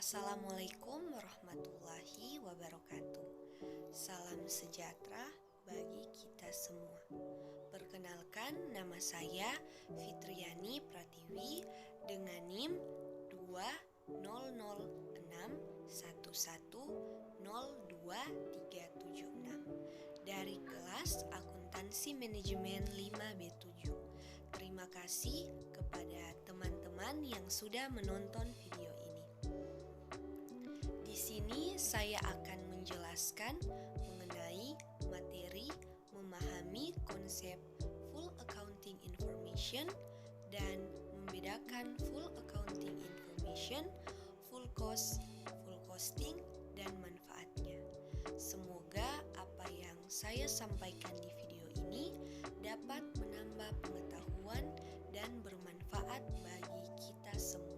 Assalamualaikum warahmatullahi wabarakatuh. Salam sejahtera bagi kita semua. Perkenalkan, nama saya Fitriani Pratiwi dengan NIM 20061102376 dari kelas Akuntansi Manajemen 5B7. Terima kasih kepada teman-teman yang sudah menonton video ini. Di sini saya akan menjelaskan mengenai materi memahami konsep full accounting information dan membedakan full accounting information, full cost, full costing, dan manfaatnya. Semoga apa yang saya sampaikan di video ini dapat menambah pengetahuan dan bermanfaat bagi kita semua.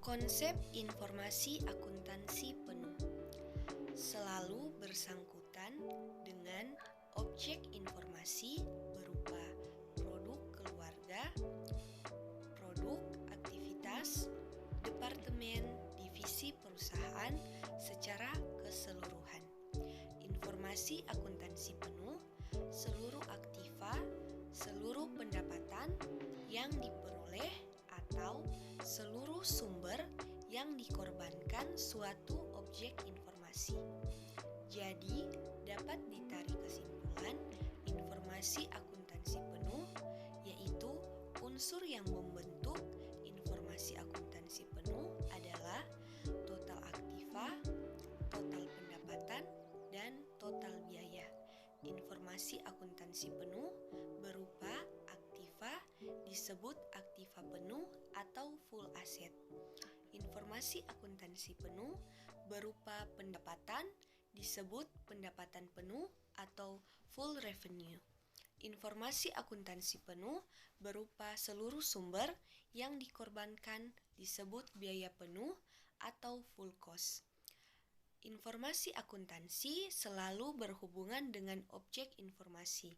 Konsep informasi akuntansi penuh selalu bersangkutan dengan objek informasi berupa produk keluarga, produk aktivitas, departemen, divisi perusahaan secara keseluruhan. Informasi akuntansi penuh, seluruh aktiva, seluruh pendapatan yang diperoleh atau seluruh sumber yang dikorbankan suatu objek informasi. Jadi, dapat ditarik kesimpulan informasi akuntansi penuh yaitu unsur yang membentuk informasi akuntansi penuh adalah total aktiva, total pendapatan, dan total biaya. Informasi akuntansi penuh berupa aktiva disebut aktiva penuh atau full asset. Informasi akuntansi penuh berupa pendapatan disebut pendapatan penuh atau full revenue. Informasi akuntansi penuh berupa seluruh sumber yang dikorbankan disebut biaya penuh atau full cost. Informasi akuntansi selalu berhubungan dengan objek informasi.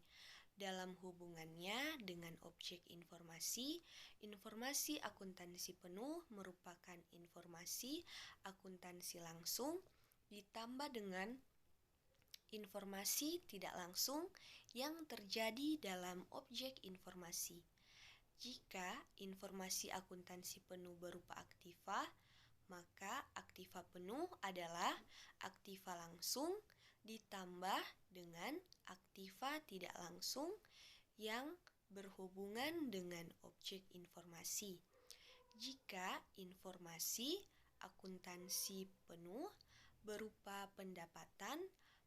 Dalam hubungannya dengan objek informasi, informasi akuntansi penuh merupakan informasi akuntansi langsung ditambah dengan informasi tidak langsung yang terjadi dalam objek informasi. Jika informasi akuntansi penuh berupa aktiva, maka aktiva penuh adalah aktiva langsung ditambah dengan aktiva tidak langsung yang berhubungan dengan objek informasi. Jika informasi akuntansi penuh berupa pendapatan,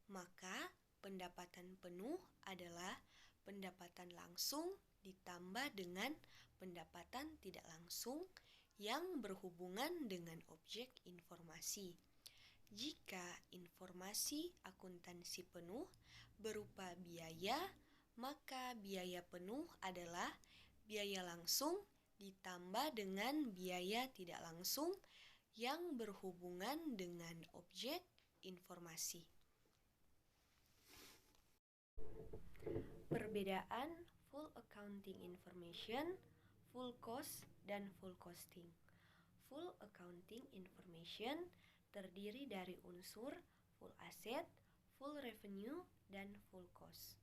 maka pendapatan penuh adalah pendapatan langsung ditambah dengan pendapatan tidak langsung yang berhubungan dengan objek informasi. Jika informasi akuntansi penuh berupa biaya, maka biaya penuh adalah biaya langsung ditambah dengan biaya tidak langsung yang berhubungan dengan objek informasi. Perbedaan full accounting information, full cost, dan full costing. Full accounting information terdiri dari unsur full asset, full revenue, dan full cost.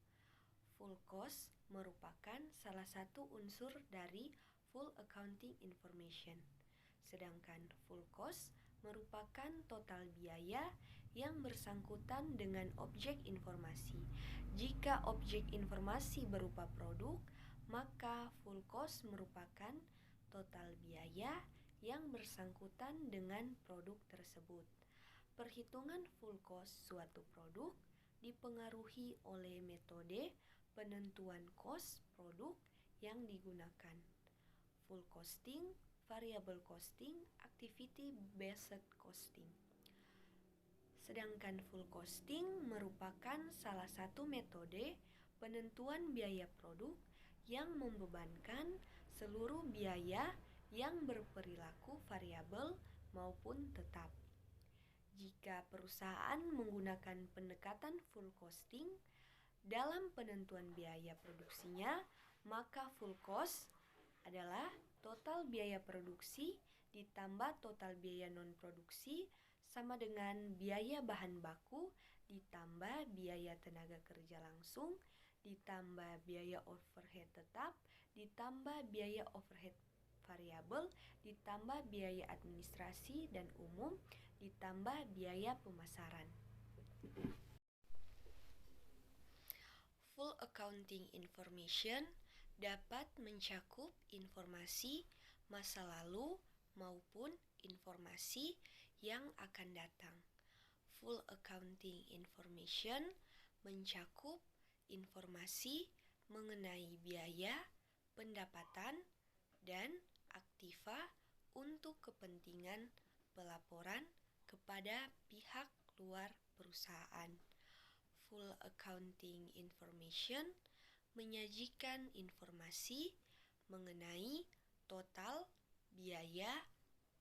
Full cost merupakan salah satu unsur dari full accounting information. Sedangkan full cost merupakan total biaya yang bersangkutan dengan objek informasi. Jika objek informasi berupa produk, maka full cost merupakan total biaya yang bersangkutan dengan produk tersebut. Perhitungan full cost suatu produk dipengaruhi oleh metode penentuan cost produk yang digunakan. Full costing, variable costing, activity based costing. Sedangkan full costing merupakan salah satu metode penentuan biaya produk yang membebankan seluruh biaya yang berperilaku variabel maupun tetap. Jika perusahaan menggunakan pendekatan full costing dalam penentuan biaya produksinya, maka full cost adalah total biaya produksi ditambah total biaya non-produksi sama dengan biaya bahan baku ditambah biaya tenaga kerja langsung ditambah biaya overhead tetap ditambah biaya overhead variabel ditambah biaya administrasi dan umum ditambah biaya pemasaran. Full accounting information dapat mencakup informasi masa lalu maupun informasi yang akan datang. Full accounting information mencakup informasi mengenai biaya, pendapatan, dan aktiva untuk kepentingan pelaporan kepada pihak luar perusahaan. Full accounting information menyajikan informasi mengenai total biaya,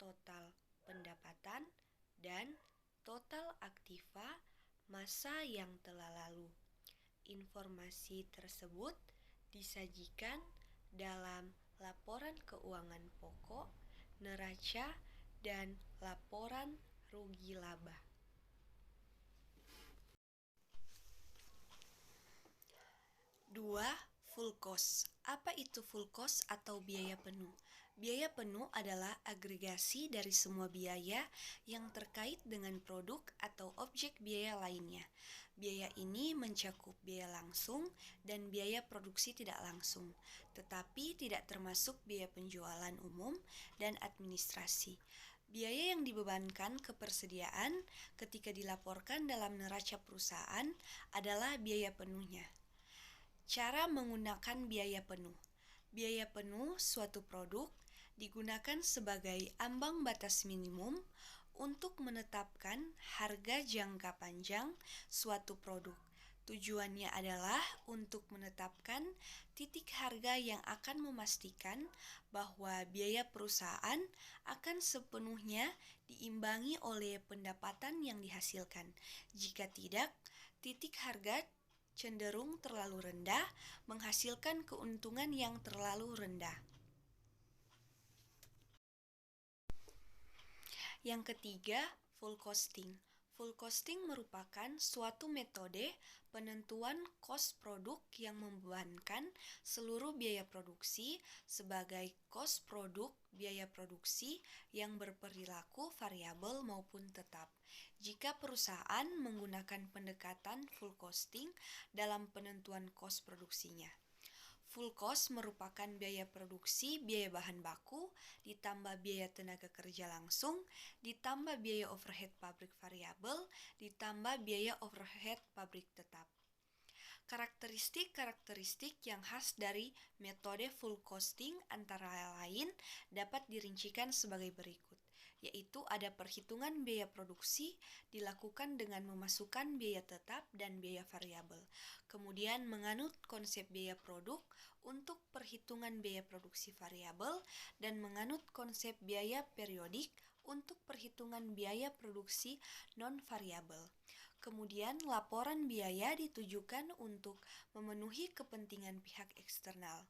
total pendapatan, dan total aktiva masa yang telah lalu. Informasi tersebut disajikan dalam laporan keuangan pokok, neraca, dan laporan rugi laba. 2. Full cost. Apa itu full cost atau biaya penuh? Biaya penuh adalah agregasi dari semua biaya yang terkait dengan produk atau objek biaya lainnya. Biaya ini mencakup biaya langsung dan biaya produksi tidak langsung, tetapi tidak termasuk biaya penjualan umum dan administrasi. Biaya yang dibebankan ke persediaan ketika dilaporkan dalam neraca perusahaan adalah biaya penuhnya. Cara menggunakan biaya penuh. Biaya penuh suatu produk digunakan sebagai ambang batas minimum untuk menetapkan harga jangka panjang suatu produk. Tujuannya adalah untuk menetapkan titik harga yang akan memastikan bahwa biaya perusahaan akan sepenuhnya diimbangi oleh pendapatan yang dihasilkan. Jika tidak, titik harga cenderung terlalu rendah, menghasilkan keuntungan yang terlalu rendah. Yang ketiga, full costing. Full costing merupakan suatu metode penentuan kos produk yang membebankan seluruh biaya produksi sebagai kos produk biaya produksi yang berperilaku variabel maupun tetap. Jika perusahaan menggunakan pendekatan full costing dalam penentuan kos produksinya. Full cost merupakan biaya produksi, biaya bahan baku, ditambah biaya tenaga kerja langsung, ditambah biaya overhead pabrik variabel, ditambah biaya overhead pabrik tetap. Karakteristik yang khas dari metode full costing antara lain dapat dirincikan sebagai berikut, yaitu ada perhitungan biaya produksi dilakukan dengan memasukkan biaya tetap dan biaya variabel. Kemudian menganut konsep biaya produk untuk perhitungan biaya produksi variabel dan menganut konsep biaya periodik untuk perhitungan biaya produksi non-variabel. Kemudian laporan biaya ditujukan untuk memenuhi kepentingan pihak eksternal.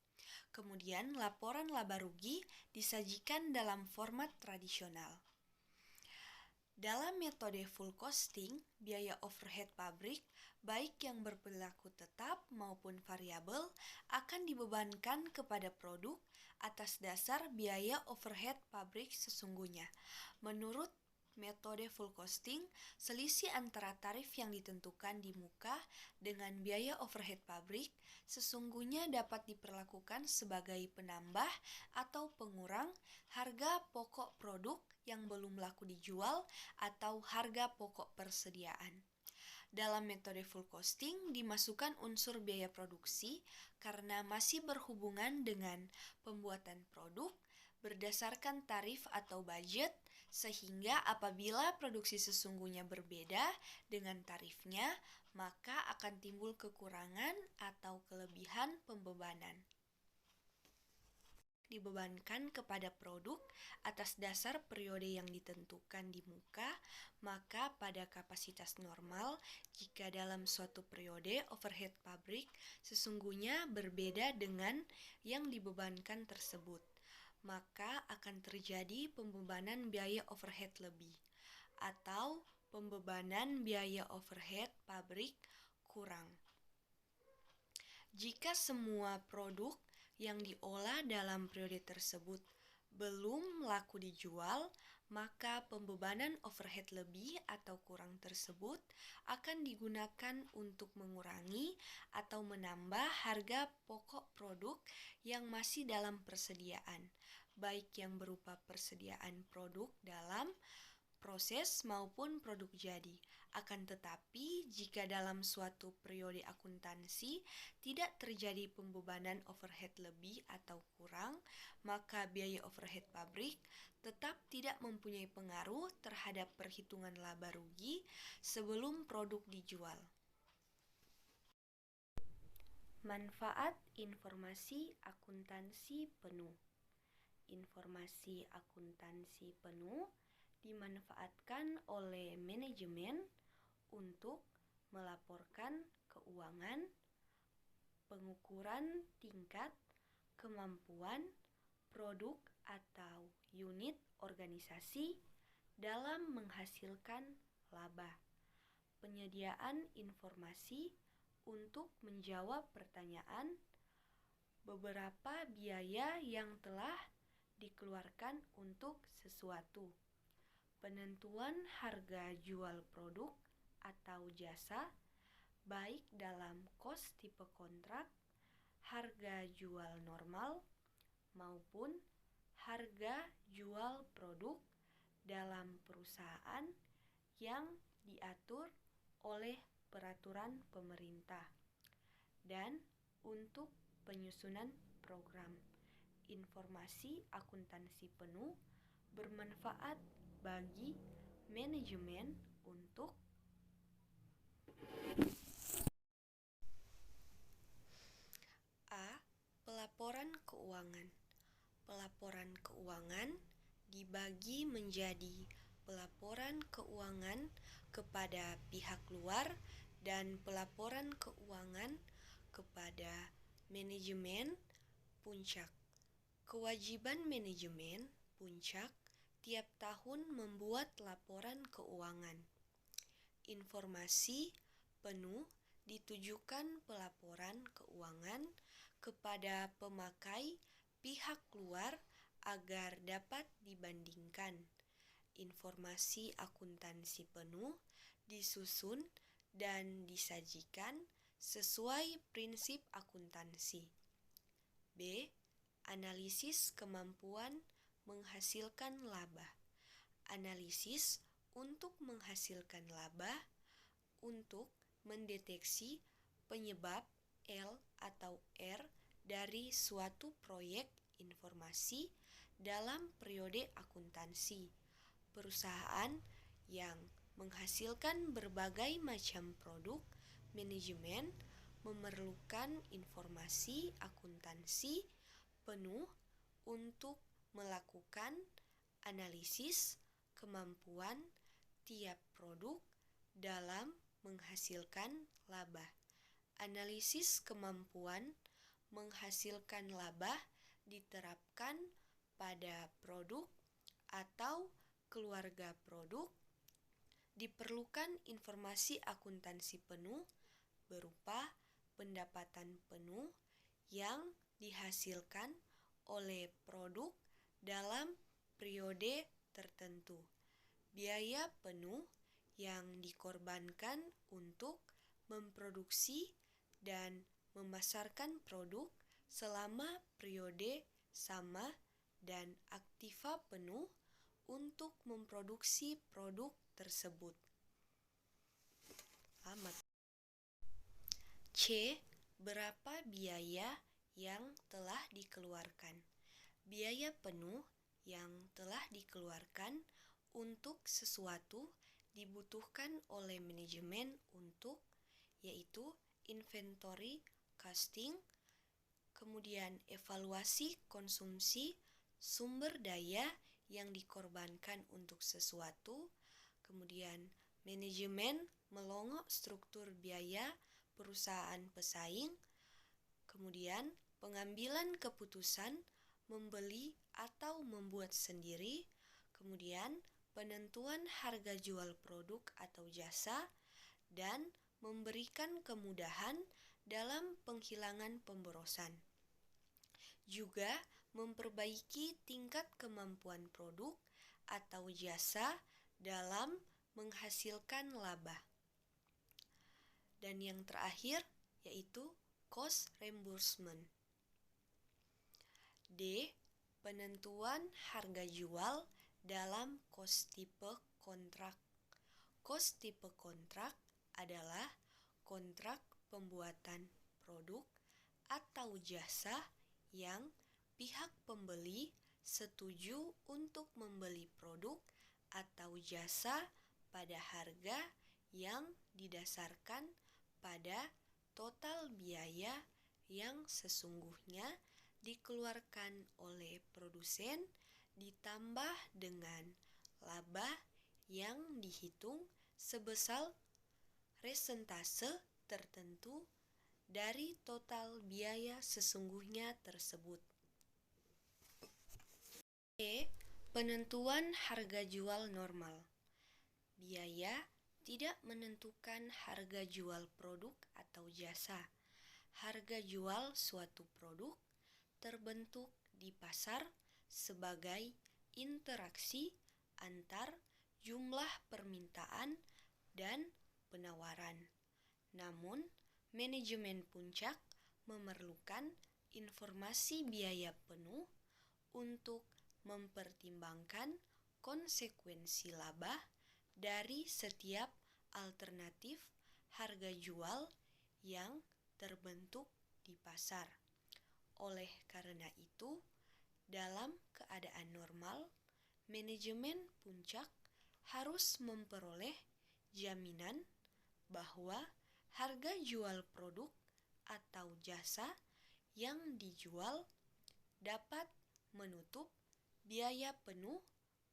Kemudian laporan laba rugi disajikan dalam format tradisional. Dalam metode full costing, biaya overhead pabrik, baik yang berperilaku tetap maupun variabel, akan dibebankan kepada produk atas dasar biaya overhead pabrik sesungguhnya. Menurut metode full costing, selisih antara tarif yang ditentukan di muka dengan biaya overhead pabrik sesungguhnya dapat diperlakukan sebagai penambah atau pengurang harga pokok produk yang belum laku dijual atau harga pokok persediaan. Dalam metode full costing dimasukkan unsur biaya produksi karena masih berhubungan dengan pembuatan produk berdasarkan tarif atau budget, sehingga apabila produksi sesungguhnya berbeda dengan tarifnya, maka akan timbul kekurangan atau kelebihan pembebanan. Dibebankan kepada produk atas dasar periode yang ditentukan di muka, maka pada kapasitas normal, jika dalam suatu periode overhead pabrik sesungguhnya berbeda dengan yang dibebankan tersebut, maka akan terjadi pembebanan biaya overhead lebih atau pembebanan biaya overhead pabrik kurang. Jika semua produk yang diolah dalam periode tersebut belum laku dijual, maka pembebanan overhead lebih atau kurang tersebut akan digunakan untuk mengurangi atau menambah harga pokok produk yang masih dalam persediaan, baik yang berupa persediaan produk dalam proses maupun produk jadi. Akan tetapi, jika dalam suatu periode akuntansi tidak terjadi pembebanan overhead lebih atau kurang, maka biaya overhead pabrik tetap tidak mempunyai pengaruh terhadap perhitungan laba rugi sebelum produk dijual. Manfaat informasi akuntansi penuh. Informasi akuntansi penuh dimanfaatkan oleh manajemen untuk melaporkan keuangan, pengukuran tingkat kemampuan produk atau unit organisasi dalam menghasilkan laba, penyediaan informasi untuk menjawab pertanyaan, beberapa biaya yang telah dikeluarkan untuk sesuatu, penentuan harga jual produk atau jasa, baik dalam kos tipe kontrak, harga jual normal, maupun harga jual produk dalam perusahaan yang diatur oleh peraturan pemerintah, dan untuk penyusunan program. Informasi akuntansi penuh bermanfaat bagi manajemen untuk A. Pelaporan keuangan. Pelaporan keuangan dibagi menjadi pelaporan keuangan kepada pihak luar dan pelaporan keuangan kepada manajemen puncak. Kewajiban manajemen puncak tiap tahun membuat laporan keuangan. Informasi penuh ditujukan pelaporan keuangan kepada pemakai pihak luar agar dapat dibandingkan. Informasi akuntansi penuh disusun dan disajikan sesuai prinsip akuntansi. B. Analisis kemampuan menghasilkan laba. Analisis untuk menghasilkan laba untuk mendeteksi penyebab L atau R dari suatu proyek informasi dalam periode akuntansi. Perusahaan yang menghasilkan berbagai macam produk, manajemen memerlukan informasi akuntansi penuh untuk melakukan analisis kemampuan tiap produk dalam menghasilkan laba. Analisis kemampuan menghasilkan laba diterapkan pada produk atau keluarga produk. Diperlukan informasi akuntansi penuh berupa pendapatan penuh yang dihasilkan oleh produk dalam periode tertentu, biaya penuh yang dikorbankan untuk memproduksi dan memasarkan produk selama periode sama, dan aktiva penuh untuk memproduksi produk tersebut. C. Berapa biaya yang telah dikeluarkan? Biaya penuh yang telah dikeluarkan untuk sesuatu dibutuhkan oleh manajemen untuk, yaitu inventory costing, kemudian evaluasi konsumsi sumber daya yang dikorbankan untuk sesuatu, kemudian manajemen melongok struktur biaya perusahaan pesaing, kemudian pengambilan keputusan membeli atau membuat sendiri, kemudian penentuan harga jual produk atau jasa, dan memberikan kemudahan dalam penghilangan pemborosan. Juga memperbaiki tingkat kemampuan produk atau jasa dalam menghasilkan laba. Dan yang terakhir yaitu cost reimbursement. D. Penentuan harga jual dalam cost tipe kontrak. Cost tipe kontrak adalah kontrak pembuatan produk atau jasa yang pihak pembeli setuju untuk membeli produk atau jasa pada harga yang didasarkan pada total biaya yang sesungguhnya dikeluarkan oleh produsen ditambah dengan laba yang dihitung sebesar persentase tertentu dari total biaya sesungguhnya tersebut. E. Penentuan harga jual normal. Biaya tidak menentukan harga jual produk atau jasa. Harga jual suatu produk terbentuk di pasar sebagai interaksi antar jumlah permintaan dan penawaran. Namun, manajemen puncak memerlukan informasi biaya penuh untuk mempertimbangkan konsekuensi laba dari setiap alternatif harga jual yang terbentuk di pasar. Oleh karena itu, dalam keadaan normal, manajemen puncak harus memperoleh jaminan bahwa harga jual produk atau jasa yang dijual dapat menutup biaya penuh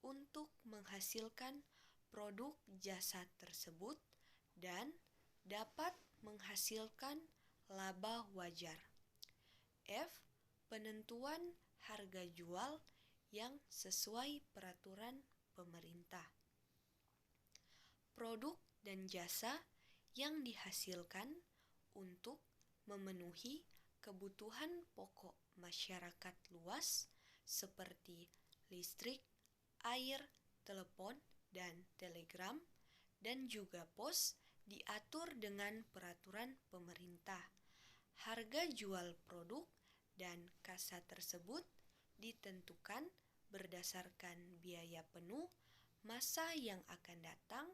untuk menghasilkan produk jasa tersebut dan dapat menghasilkan laba wajar. F. Penentuan harga jual yang sesuai peraturan pemerintah. Produk dan jasa yang dihasilkan untuk memenuhi kebutuhan pokok masyarakat luas seperti listrik, air, telepon, dan telegram, dan juga pos diatur dengan peraturan pemerintah. Harga jual produk dan kasa tersebut ditentukan berdasarkan biaya penuh masa yang akan datang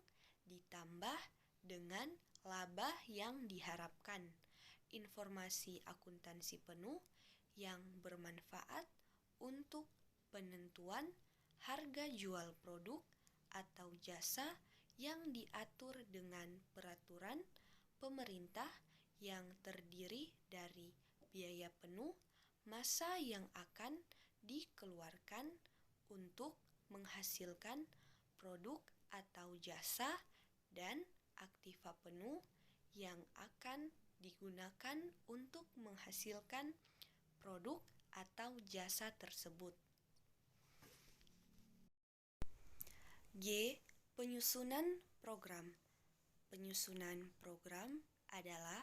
ditambah dengan laba yang diharapkan. Informasi akuntansi penuh yang bermanfaat untuk penentuan harga jual produk atau jasa yang diatur dengan peraturan pemerintah yang terdiri dari biaya penuh masa yang akan dikeluarkan untuk menghasilkan produk atau jasa dan aktiva penuh yang akan digunakan untuk menghasilkan produk atau jasa tersebut. G. Penyusunan program. Penyusunan program adalah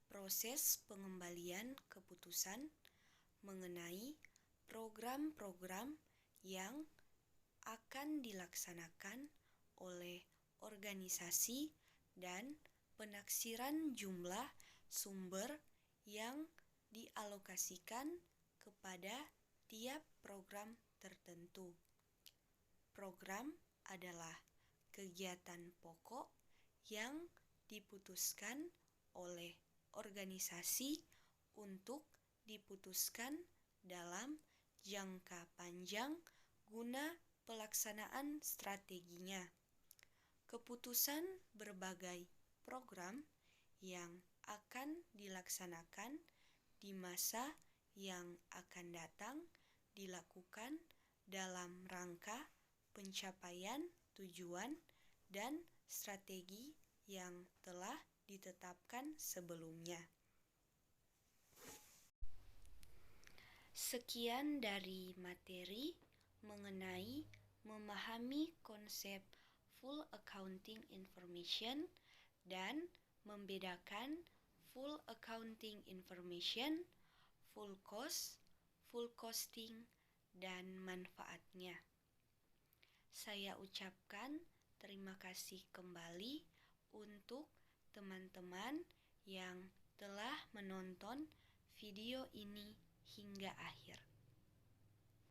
proses pengembalian keputusan mengenai program-program yang akan dilaksanakan oleh organisasi dan penaksiran jumlah sumber yang dialokasikan kepada tiap program tertentu. Program adalah kegiatan pokok yang diputuskan oleh organisasi untuk diputuskan dalam jangka panjang guna pelaksanaan strateginya. Keputusan berbagai program yang akan dilaksanakan di masa yang akan datang dilakukan dalam rangka pencapaian tujuan dan strategi yang telah ditetapkan sebelumnya. Sekian dari materi mengenai memahami konsep full accounting information dan membedakan full accounting information, full cost, full costing, dan manfaatnya. Saya ucapkan terima kasih kembali untuk teman-teman yang telah menonton video ini hingga akhir.